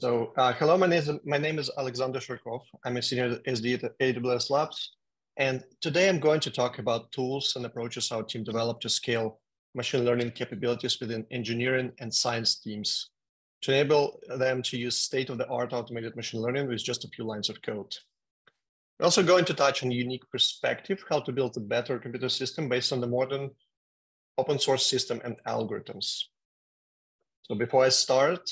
Hello, my name is Alexander Shirkov. I'm a senior SD at AWS Labs. And today I'm going to talk about tools and approaches our team developed to scale machine learning capabilities within engineering and science teams to enable them to use state-of-the-art automated machine learning with just a few lines of code. We're also going to touch on a unique perspective, how to build a better computer system based on the modern open source system and algorithms. So before I start,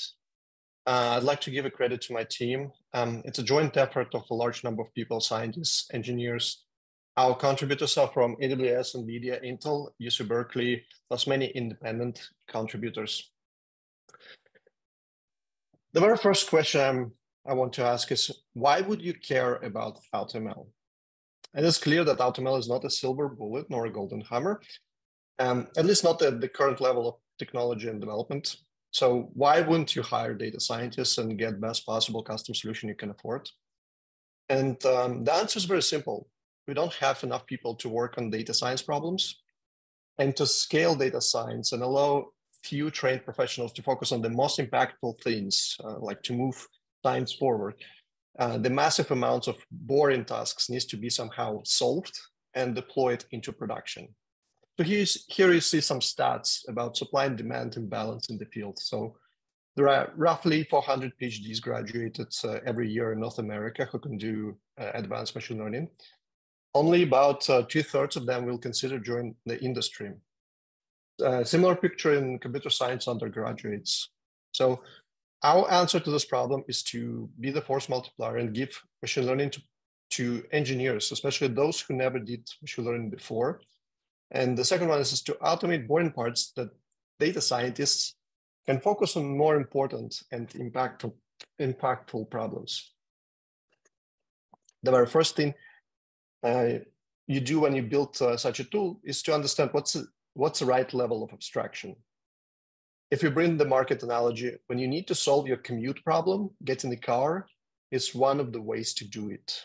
I'd like to give a credit to my team. It's a joint effort of a large number of people, scientists, engineers. Our contributors are from AWS, NVIDIA, Intel, UC Berkeley, plus many independent contributors. The very first question I want to ask is, why would you care about AutoML? It is clear that AutoML is not a silver bullet nor a golden hammer, at least not at the current level of technology and development. So why wouldn't you hire data scientists and get best possible custom solution you can afford? And the answer is very simple. We don't have enough people to work on data science problems. And to scale data science and allow few trained professionals to focus on the most impactful things, like to move science forward, the massive amounts of boring tasks needs to be somehow solved and deployed into production. So here you see some stats about supply and demand imbalance in the field. So there are roughly 400 PhDs graduated every year in North America who can do advanced machine learning. Only about 2/3 of them will consider join the industry. Similar picture in computer science undergraduates. So our answer to this problem is to be the force multiplier and give machine learning to engineers, especially those who never did machine learning before. And the second one is to automate boring parts that data scientists can focus on more important and impactful problems. The very first thing you do when you build such a tool is to understand what's the right level of abstraction. If you bring the market analogy, when you need to solve your commute problem, get in the car is one of the ways to do it.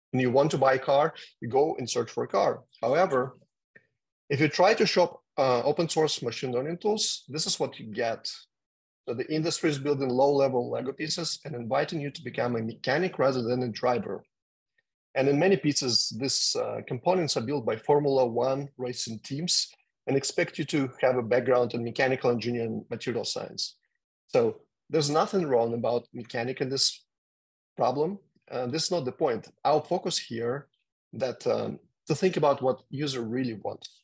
When you want to buy a car, you go and search for a car. However, if you try to shop open source machine learning tools, this is what you get. So the industry is building low-level Lego pieces and inviting you to become a mechanic rather than a driver. And in many pieces, these components are built by Formula One racing teams and expect you to have a background in mechanical engineering and material science. So there's nothing wrong about mechanic in this problem. This is not the point. Our focus here that to think about what user really wants.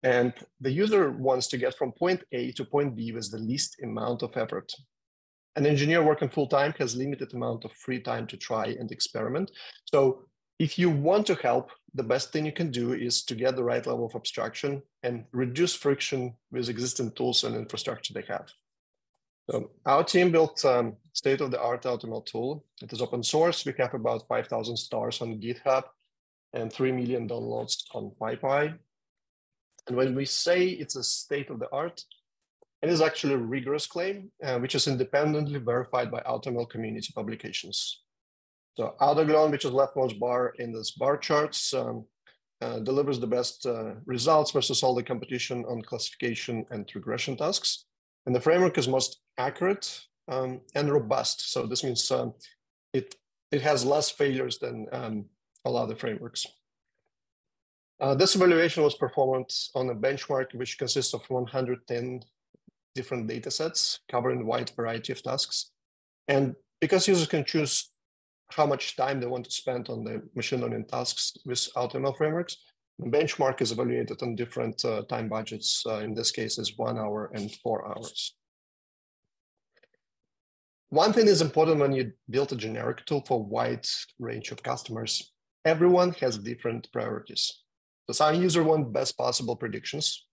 And the user wants to get from point A to point B with the least amount of effort. An engineer working full-time has limited amount of free time to try and experiment. So if you want to help, the best thing you can do is to get the right level of abstraction and reduce friction with existing tools and infrastructure they have. So our team built state-of-the-art AutoML tool. It is open source. We have about 5,000 stars on GitHub and 3 million downloads on PyPy. And when we say it's a state-of-the-art, it is actually a rigorous claim, which is independently verified by AutoML community publications. So AutoGlone, which is leftmost bar in this bar charts, delivers the best results versus all the competition on classification and regression tasks. And the framework is most accurate and robust. So this means it has less failures than all other frameworks. This evaluation was performed on a benchmark which consists of 110 different data sets covering a wide variety of tasks. And because users can choose how much time they want to spend on the machine learning tasks with AutoML frameworks, the benchmark is evaluated on different time budgets. In this case, is 1 hour and 4 hours. One thing is important when you build a generic tool for a wide range of customers. Everyone has different priorities. So some users want best possible predictions.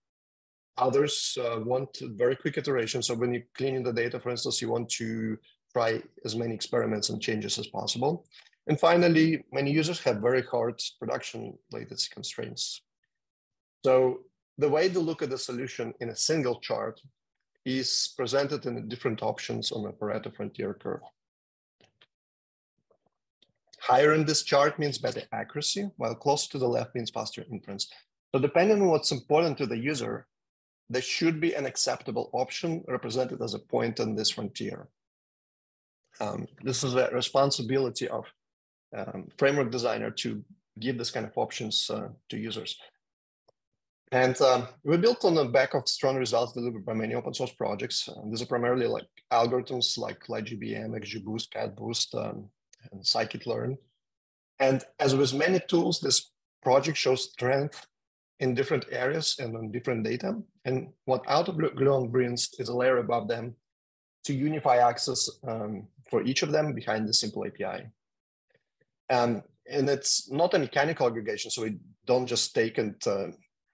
Others want very quick iterations. So when you're cleaning the data, for instance, you want to try as many experiments and changes as possible. And finally, many users have very hard production latency constraints. So the way to look at the solution in a single chart is presented in the different options on the Pareto frontier curve. Higher in this chart means better accuracy, while closer to the left means faster inference. So depending on what's important to the user, there should be an acceptable option represented as a point on this frontier. This is a responsibility of framework designer to give this kind of options to users. And we built on the back of strong results delivered by many open source projects. These are primarily like algorithms like LightGBM, XGBoost, CatBoost, and scikit-learn. And as with many tools, this project shows strength in different areas and on different data. And what AutoGleon brings is a layer above them to unify access for each of them behind the simple API. And it's not a mechanical aggregation, so we don't just take and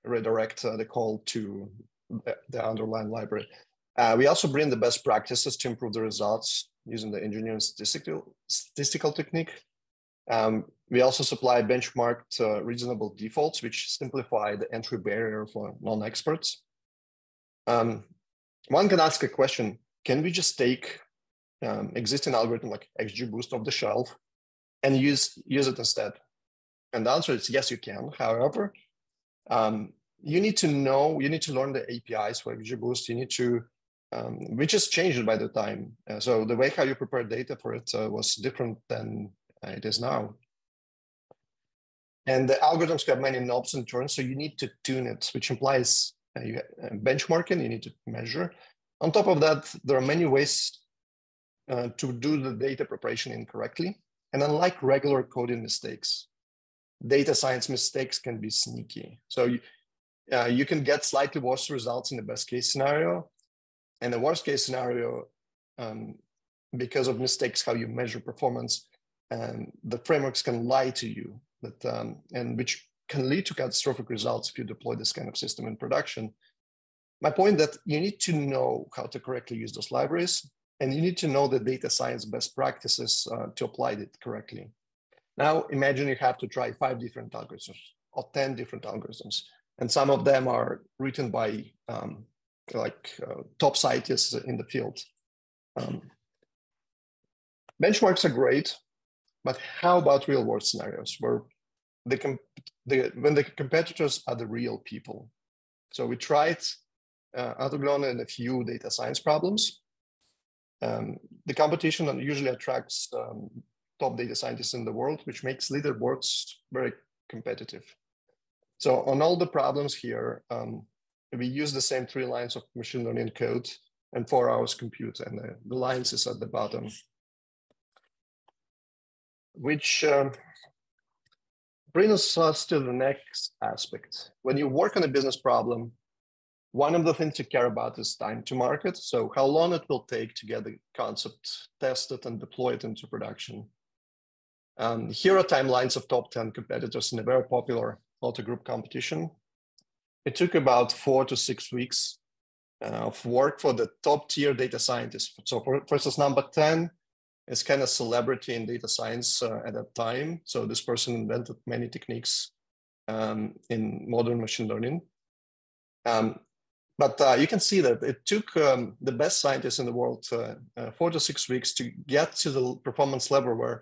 redirect the call to the underlying library. We also bring the best practices to improve the results using the engineering statistical technique. We also supply benchmarked reasonable defaults, which simplify the entry barrier for non-experts. One can ask a question, can we just take existing algorithm like XGBoost off the shelf and use it instead? And the answer is yes, you can. However, you need to learn the APIs for XGBoost. You need to, which has changed by the time. So the way how you prepare data for it was different than it is now. And the algorithms have many knobs and turns, so you need to tune it, which implies benchmarking, you need to measure. On top of that, there are many ways to do the data preparation incorrectly. And unlike regular coding mistakes, data science mistakes can be sneaky. So you can get slightly worse results in the best case scenario. And the worst case scenario, because of mistakes, how you measure performance, the frameworks can lie to you, and which can lead to catastrophic results if you deploy this kind of system in production. My point that you need to know how to correctly use those libraries, and you need to know the data science best practices to apply it correctly. Now, imagine you have to try 5 different algorithms or 10 different algorithms, and some of them are written by top scientists in the field. Benchmarks are great, but how about real world scenarios where when the competitors are the real people? So we tried AutoGleon in a few data science problems. The competition usually attracts top data scientists in the world, which makes leaderboards very competitive. So on all the problems here, we use the same 3 lines of machine learning code and 4 hours compute, and the lines is at the bottom, which brings us to the next aspect. When you work on a business problem, one of the things you care about is time to market. So how long it will take to get the concept tested and deployed into production. Here are timelines of top 10 competitors in a very popular auto-group competition. It took about 4 to 6 weeks of work for the top tier data scientists. So versus number 10 is kind of celebrity in data science at that time. So this person invented many techniques in modern machine learning. But you can see that it took the best scientists in the world 4 to 6 weeks to get to the performance level where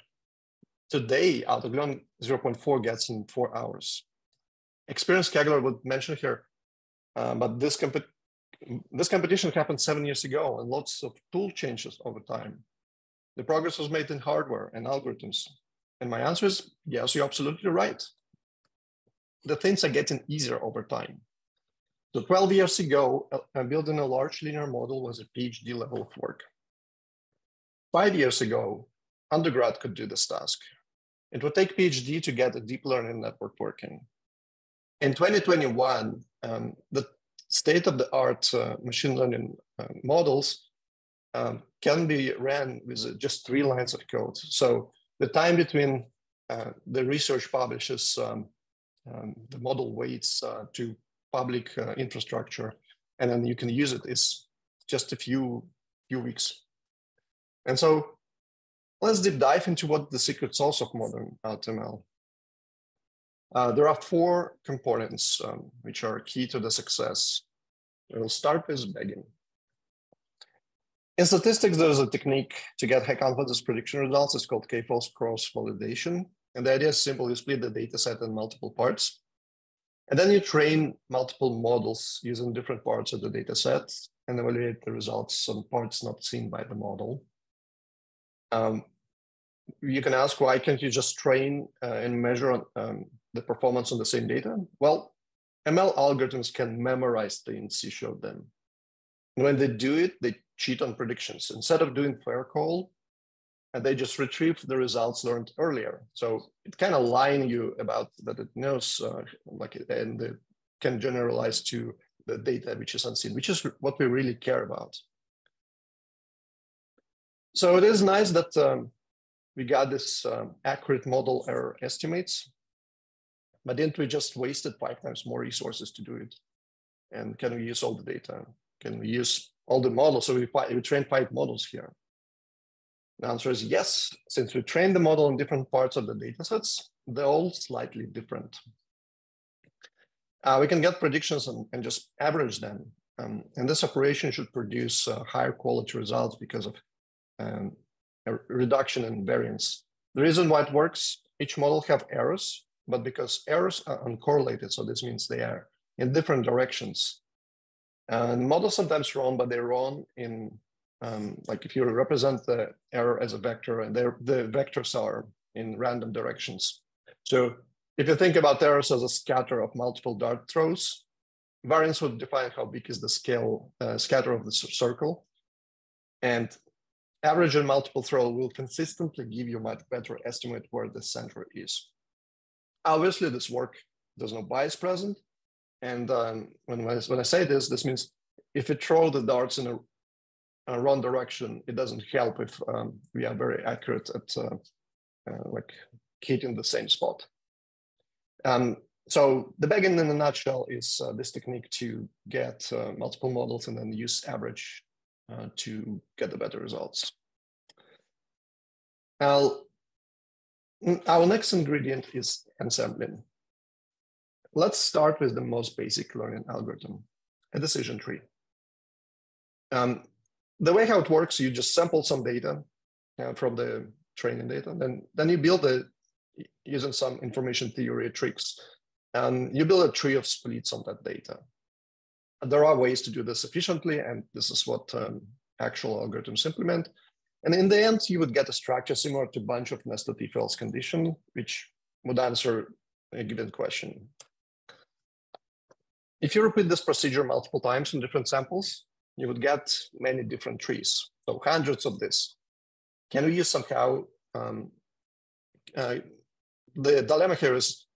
today AutoGleon 0.4 gets in 4 hours. Experience Kegler would mention here, but this competition happened 7 years ago, and lots of tool changes over time. The progress was made in hardware and algorithms. And my answer is, yes, you're absolutely right. The things are getting easier over time. So 12 years ago, building a large linear model was a PhD level of work. 5 years ago, undergrad could do this task. It would take PhD to get a deep learning network working. In 2021, the state-of-the-art machine learning models can be ran with just 3 lines of code. So the time between the research publishes the model waits to public infrastructure, and then you can use it is just a few weeks. And so let's deep dive into what the secret sauce of modern AutoML. There are 4 components which are key to the success. We'll start with begging. In statistics, there's a technique to get high confidence prediction results. It's called k-false cross validation. And the idea is simple. You split the data set in multiple parts. And then you train multiple models using different parts of the data set and evaluate the results on parts not seen by the model. You can ask, why can't you just train and measure the performance on the same data? Well, ML algorithms can memorize things you showed them. And when they do it, they cheat on predictions. Instead of doing fair call, they just retrieve the results learned earlier. So it kind of lying you about that it knows, and it can generalize to the data which is unseen, which is what we really care about. So it is nice that we got this accurate model error estimates, but didn't we just wasted 5 times more resources to do it? And can we use all the data? Can we use all the models? So we trained 5 models here. The answer is yes. Since we trained the model in different parts of the data sets, they're all slightly different. We can get predictions and just average them. And this operation should produce higher quality results because of a reduction in variance. The reason why it works, each model have errors, but because errors are uncorrelated, so this means they are in different directions. And models sometimes wrong, but they're wrong in, like if you represent the error as a vector and the vectors are in random directions. So if you think about errors as a scatter of multiple dart throws, variance would define how big is the scale scatter of the circle. And average and multiple throw will consistently give you much better estimate where the center is. Obviously, this work, there's no bias present. And when I say this, this means if you throw the darts in a wrong direction, it doesn't help if we are very accurate at like hitting the same spot. So the backend in a nutshell is this technique to get multiple models and then use average to get the better results. Now, our next ingredient is ensembling. Let's start with the most basic learning algorithm, a decision tree. The way how it works, you just sample some data from the training data, then you build it using some information theory tricks, and you build a tree of splits on that data. And there are ways to do this efficiently, and this is what actual algorithms implement. And in the end, you would get a structure similar to a bunch of nested if-else condition, which would answer a given question. If you repeat this procedure multiple times in different samples, you would get many different trees, so hundreds of this. Can we use somehow, the dilemma here is,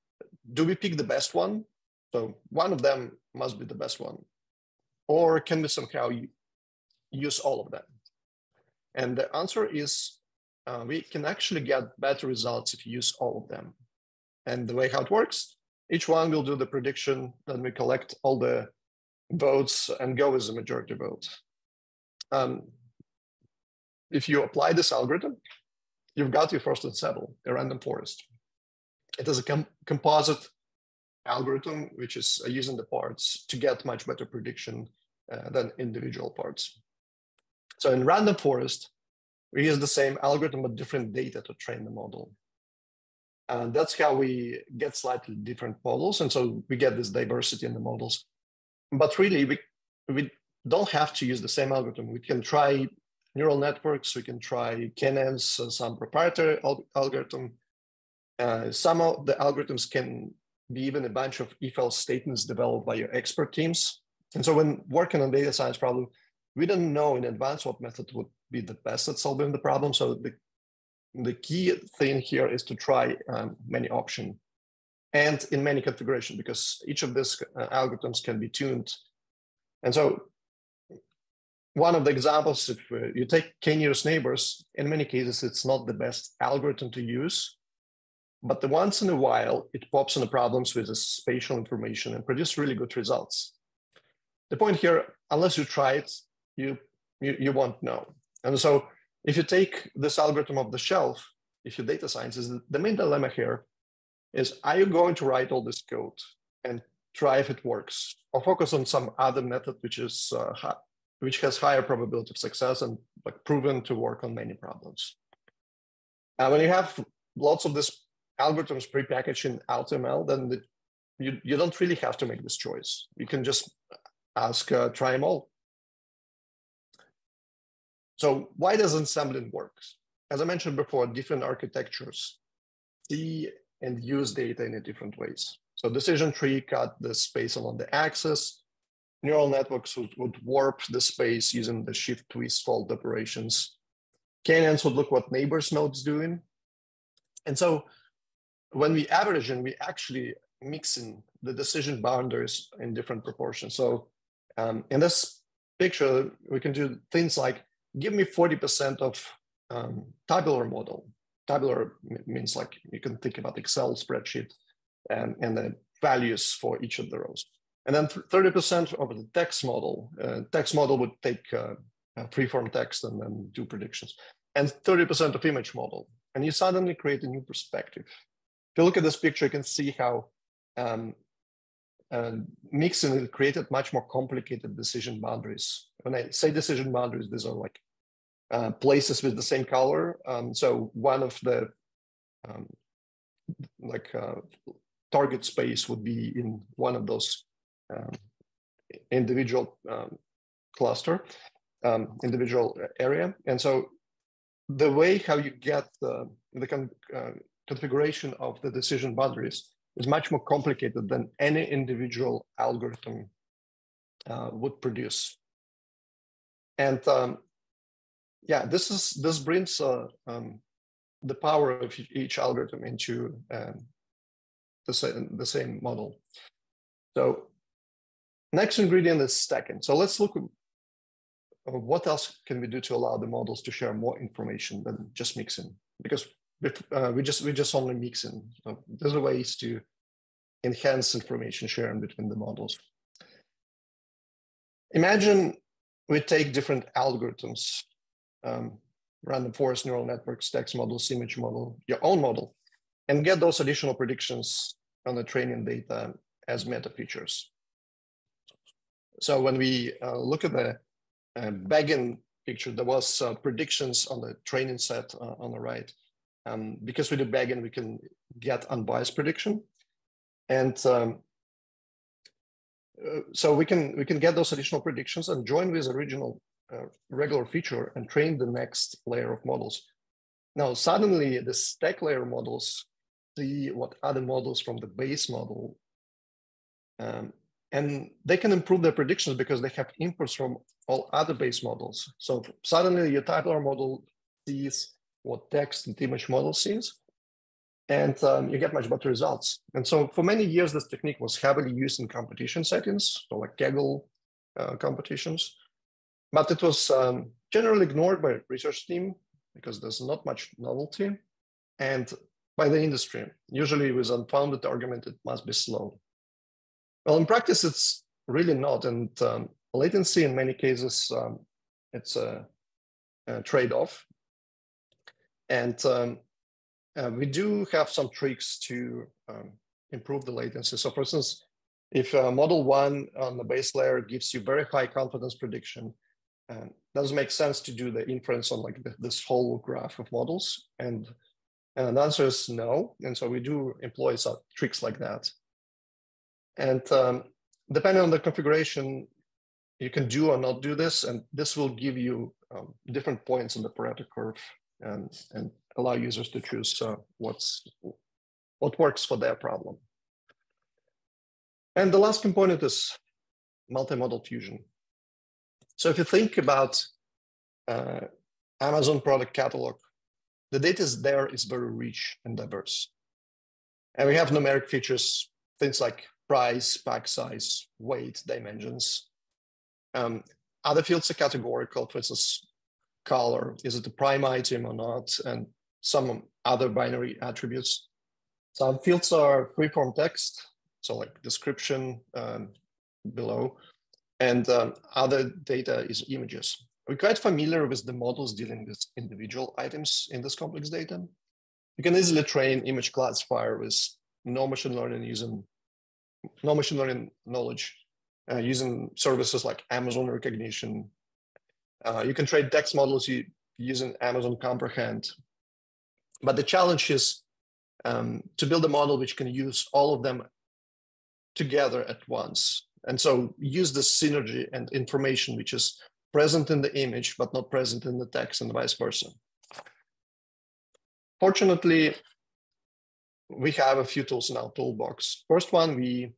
do we pick the best one? So one of them must be the best one. Or can we somehow use all of them? And the answer is, we can actually get better results if you use all of them. And the way how it works, each one will do the prediction, then we collect all the votes and go with the majority vote. If you apply this algorithm, you've got your first ensemble, a random forest. It is a composite algorithm, which is using the parts to get much better prediction than individual parts. So in random forest, we use the same algorithm but different data to train the model. And that's how we get slightly different models. And so we get this diversity in the models. But really, we don't have to use the same algorithm. We can try neural networks, we can try KNNs, some proprietary algorithm. Some of the algorithms can be even a bunch of if-else statements developed by your expert teams. And so when working on data science problem, we don't know in advance what method would be the best at solving the problem. So the key thing here is to try many options and in many configurations, because each of these algorithms can be tuned. And so one of the examples, if you take k-nearest neighbors, in many cases, it's not the best algorithm to use, but the once in a while, it pops into problems with the spatial information and produce really good results. The point here, unless you try it, you won't know. And so if you take this algorithm off the shelf, if you're data scientists, the main dilemma here is, are you going to write all this code and try if it works, or focus on some other method which has higher probability of success and like proven to work on many problems? When you have lots of these algorithms prepackaged in AutoML, then you don't really have to make this choice. You can just ask, try them all. So why does ensembling work? As I mentioned before, different architectures see and use data in different ways. So decision tree cut the space along the axis. Neural networks would warp the space using the shift, twist, fold operations. K-NNs would look what neighbors nodes doing. And so when we average and we actually mixing the decision boundaries in different proportions. So in this picture, we can do things like, give me 40% of tabular model. Tabular means like you can think about Excel spreadsheet and the values for each of the rows. And then 30% of the text model. Text model would take freeform text and then do predictions. And 30% of image model. And you suddenly create a new perspective. If you look at this picture, you can see how mixing created much more complicated decision boundaries. When I say decision boundaries, these are like places with the same color. So one of the target space would be in one of those individual cluster, individual area. And so the way how you get the configuration of the decision boundaries is much more complicated than any individual algorithm would produce. And yeah, this brings the power of each algorithm into the same model. So next ingredient is stacking. So let's look at what else can we do to allow the models to share more information than just mixing, because we just only mixing. So there's ways to enhance information sharing between the models. Imagine we take different algorithms, random forest neural networks, text models, image model, your own model, and get those additional predictions on the training data as meta features. So when we look at the backend picture, there was predictions on the training set on the right. Because we do backend, we can get unbiased prediction. And so we can get those additional predictions and join with original regular feature and train the next layer of models. Now, suddenly the stack layer models see what other models from the base model, and they can improve their predictions because they have inputs from all other base models. So suddenly your tabular model sees what text and image model sees, and you get much better results. And so for many years, this technique was heavily used in competition settings, so like Kaggle competitions, but it was generally ignored by research team because there's not much novelty, and by the industry, usually with unfounded argument, it must be slow. Well, in practice, it's really not, and latency in many cases, it's a trade-off. And we do have some tricks to improve the latency. So for instance, if model one on the base layer gives you very high confidence prediction, does it make sense to do the inference on like this whole graph of models? And the answer is no. And so we do employ some tricks like that. And depending on the configuration, you can do or not do this, and this will give you different points in the Pareto curve and allow users to choose what works for their problem. And the last component is multimodal fusion. So if you think about Amazon product catalog, the data is very rich and diverse. And we have numeric features, things like price, pack size, weight, dimensions. Other fields are categorical, for instance, color, is it a prime item or not, and some other binary attributes. Some fields are freeform text, so like description below, and other data is images. We're quite familiar with the models dealing with individual items in this complex data. You can easily train image classifier with no machine learning knowledge using services like Amazon Recognition. You can train text models using Amazon Comprehend. But the challenge is to build a model which can use all of them together at once. And so use the synergy and information which is present in the image, but not present in the text, and vice versa. Fortunately, we have a few tools in our toolbox. First one, we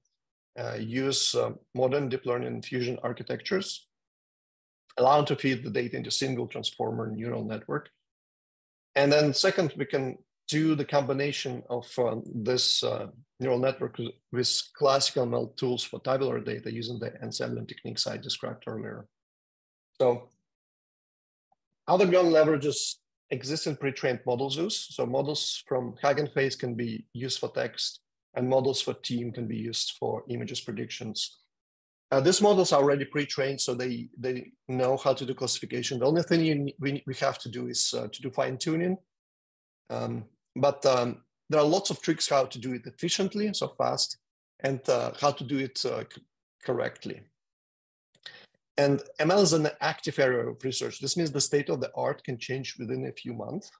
use modern deep learning fusion architectures, allowing to feed the data into single transformer neural network. And then second, we can do the combination of this neural network with classical ML tools for tabular data using the ensembling techniques I described earlier. So AutoML leverages existing pre-trained model zoos. So models from Hugging Face can be used for text, and models for team can be used for images predictions. These models are already pre-trained, so they know how to do classification. The only thing we have to do is to do fine-tuning. But there are lots of tricks how to do it efficiently, so fast, and how to do it correctly. And ML is an active area of research. This means the state of the art can change within a few months.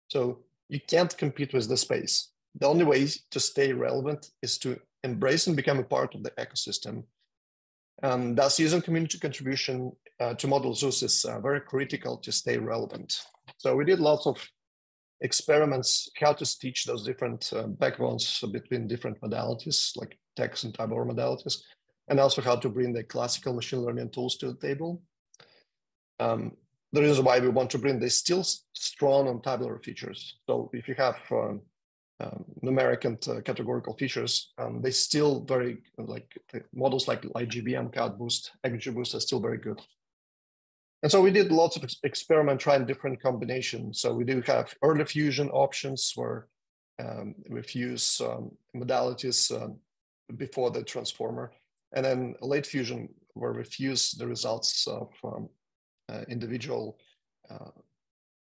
So you can't compete with the space. The only way to stay relevant is to embrace and become a part of the ecosystem. Thus, using community contribution to model zoos is very critical to stay relevant. So we did lots of experiments how to stitch those different backbones between different modalities, like text and tabular modalities, and also how to bring the classical machine learning tools to the table. The reason why we want to bring this still strong on tabular features. So if you have numeric and categorical features, they still very, like models like IGBM, CloudBoost, XGBoost are still very good. And so we did lots of experiment trying different combinations. So we do have early fusion options where we fuse modalities before the transformer, and then late fusion where we fuse the results of individual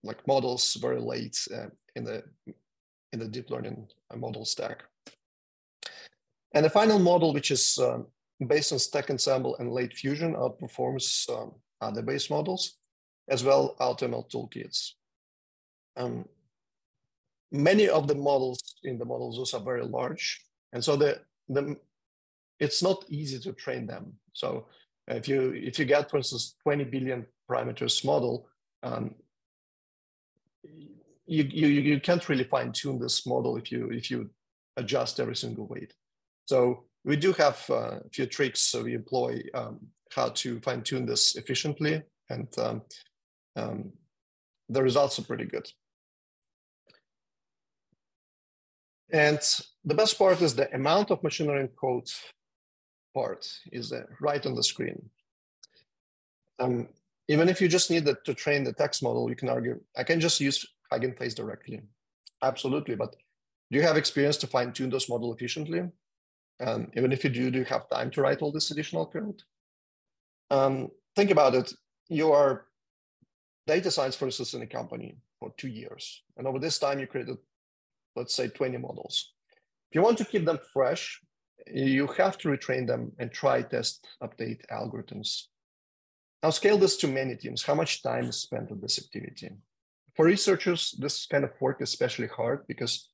like models very late in the deep learning model stack. And the final model, which is based on stack ensemble and late fusion, outperforms other base models, as well AutoML toolkits. Many of the models in the model zoos are very large, and so it's not easy to train them. So if you get, for instance, 20 billion parameters model, you can't really fine tune this model if you adjust every single weight. So we do have a few tricks. So we employ how to fine tune this efficiently, and the results are pretty good. And the best part is the amount of machine learning code part is right on the screen. Even if you just need to train the text model, you can argue, I can just use Hugging Face directly. Absolutely, but do you have experience to fine tune those models efficiently? Even if you do you have time to write all this additional code? Think about it. You are data science, for instance, in a company for 2 years. And over this time, you created, let's say, 20 models. If you want to keep them fresh, you have to retrain them and try, test, update algorithms. Now scale this to many teams. How much time is spent on this activity? For researchers, this kind of work is especially hard because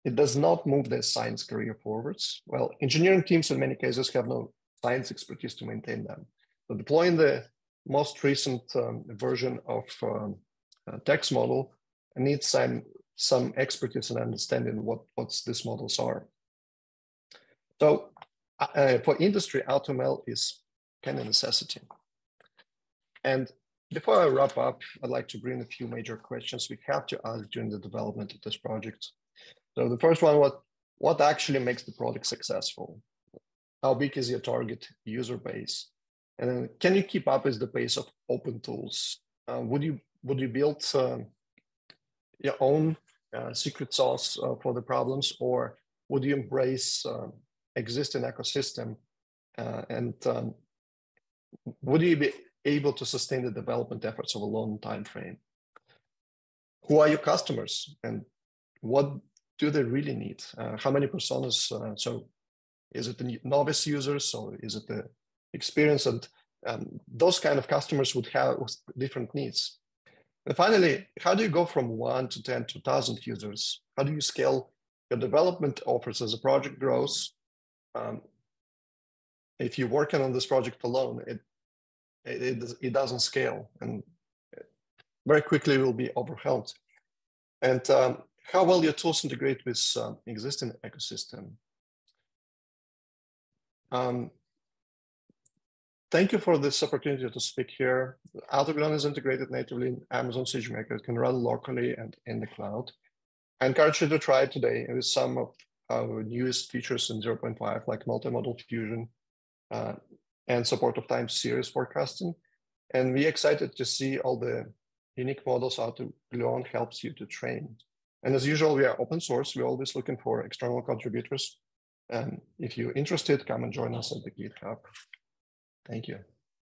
it does not move their science career forwards. Well, engineering teams in many cases have no science expertise to maintain them. So deploying the most recent version of text model needs some expertise and understanding what these models are. So for industry, AutoML is kind of a necessity. And before I wrap up, I'd like to bring a few major questions we have to ask during the development of this project. So the first one, what actually makes the product successful? How big is your target user base? And then can you keep up with the pace of open tools? Would you build your own secret sauce for the problems, or would you embrace existing ecosystem? And would you be able to sustain the development efforts of a long time frame? Who are your customers, and what do they really need? How many personas? So is it the novice users, or is it the experienced? And those kind of customers would have different needs. And finally, how do you go from 1 to 10 to 1,000 users? How do you scale your development offers as a project grows? if you're working on this project alone, it doesn't scale, and very quickly will be overwhelmed. And how well your tools integrate with existing ecosystem. Thank you for this opportunity to speak here. AutoML is integrated natively in Amazon SageMaker. It can run locally and in the cloud. I encourage you to try it today with some of our newest features in 0.5, like multimodal fusion and support of time series forecasting. And we're excited to see all the unique models AutoGluon helps you to train. And as usual, we are open source. We're always looking for external contributors. And if you're interested, come and join us at the GitHub. Thank you.